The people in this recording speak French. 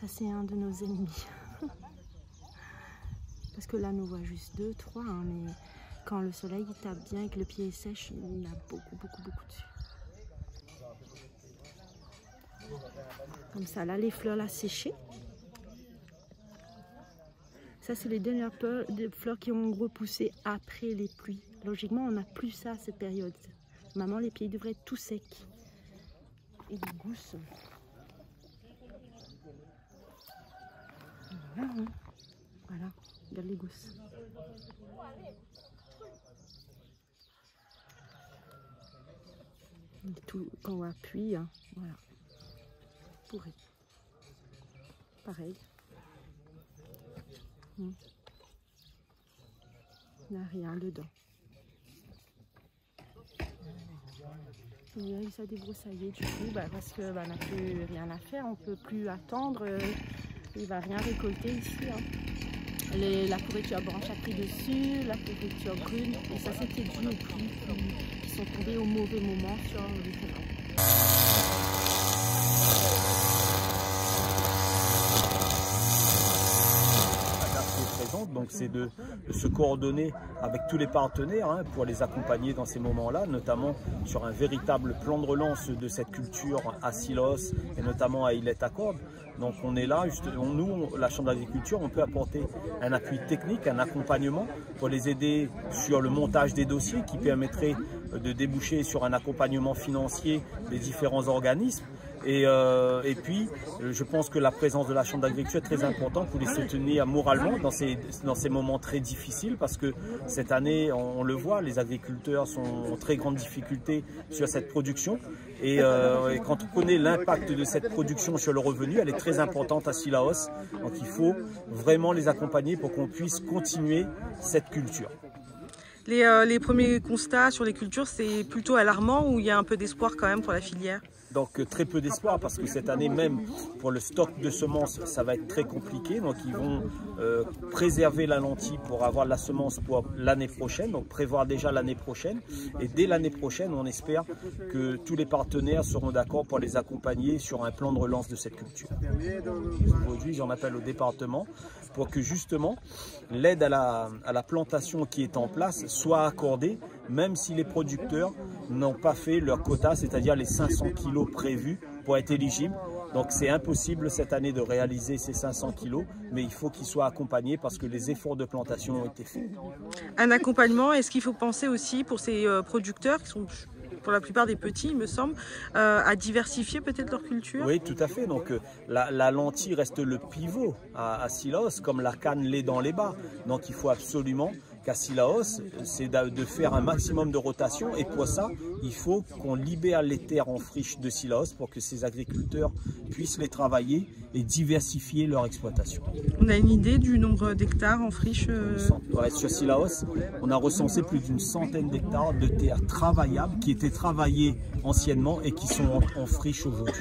Ça c'est un de nos ennemis. Parce que là, nous voit juste 2, 3, hein, mais quand le soleil il tape bien et que le pied est sèche, il y en a beaucoup dessus. Comme ça, là, les fleurs là séchées. Ça, c'est les dernières fleurs qui ont repoussé après les pluies. Logiquement, on n'a plus ça à cette période. Maman, les pieds devraient être tout secs. Et les gousses. Voilà, hein. Voilà. Regarde les gousses. Et tout, quand on appuie, hein, voilà. Pourri. Pareil. Il n'y a rien dedans. Et là, il s'est débroussaillé du coup, parce que n'a plus rien à faire, on ne peut plus attendre. Il ne va rien récolter ici. Hein. La pourriture blanche a pris dessus, la pourriture brune, et ça c'était dû aux pluies qui sont tombées au mauvais moment sur le terrain. Donc c'est de se coordonner avec tous les partenaires hein, pour les accompagner dans ces moments-là, notamment sur un véritable plan de relance de cette culture à Silos et notamment à Illet-à-Cordes. Donc on est là, nous, la Chambre d'agriculture, on peut apporter un appui technique, un accompagnement pour les aider sur le montage des dossiers qui permettrait de déboucher sur un accompagnement financier des différents organismes. Et puis, je pense que la présence de la Chambre d'agriculture est très importante pour les soutenir moralement dans ces moments très difficiles parce que cette année, on le voit, les agriculteurs sont en très grande difficulté sur cette production. Et quand on connaît l'impact de cette production sur le revenu, elle est très importante à Sillaos. Donc il faut vraiment les accompagner pour qu'on puisse continuer cette culture. Les premiers constats sur les cultures, c'est plutôt alarmant ou il y a un peu d'espoir quand même pour la filière? Donc très peu d'espoir parce que cette année même pour le stock de semences ça va être très compliqué. Donc ils vont préserver la lentille pour avoir la semence pour l'année prochaine, donc prévoir déjà l'année prochaine. Et dès l'année prochaine on espère que tous les partenaires seront d'accord pour les accompagner sur un plan de relance de cette culture. Aujourd'hui j'en appelle au département pour que justement l'aide à la plantation qui est en place soit accordée même si les producteurs n'ont pas fait leur quota, c'est-à-dire les 500 kilos prévus pour être éligibles. Donc c'est impossible cette année de réaliser ces 500 kilos, mais il faut qu'ils soient accompagnés parce que les efforts de plantation ont été faits. Un accompagnement, est-ce qu'il faut penser aussi pour ces producteurs qui sont pour la plupart des petits, il me semble, à diversifier peut-être leur culture? Oui, tout à fait. Donc la lentille reste le pivot à Sillaos, comme la canne l'est dans les bas. Donc il faut absolument qu'à Sillaos, c'est de faire un maximum de rotation. Et pour ça, il faut qu'on libère les terres en friche de Sillaos pour que ces agriculteurs puissent les travailler et diversifier leur exploitation. On a une idée du nombre d'hectares en friche ouais, sur Sillaos, on a recensé plus d'une centaine d'hectares de terres travaillables qui étaient travaillées anciennement et qui sont en friche aujourd'hui.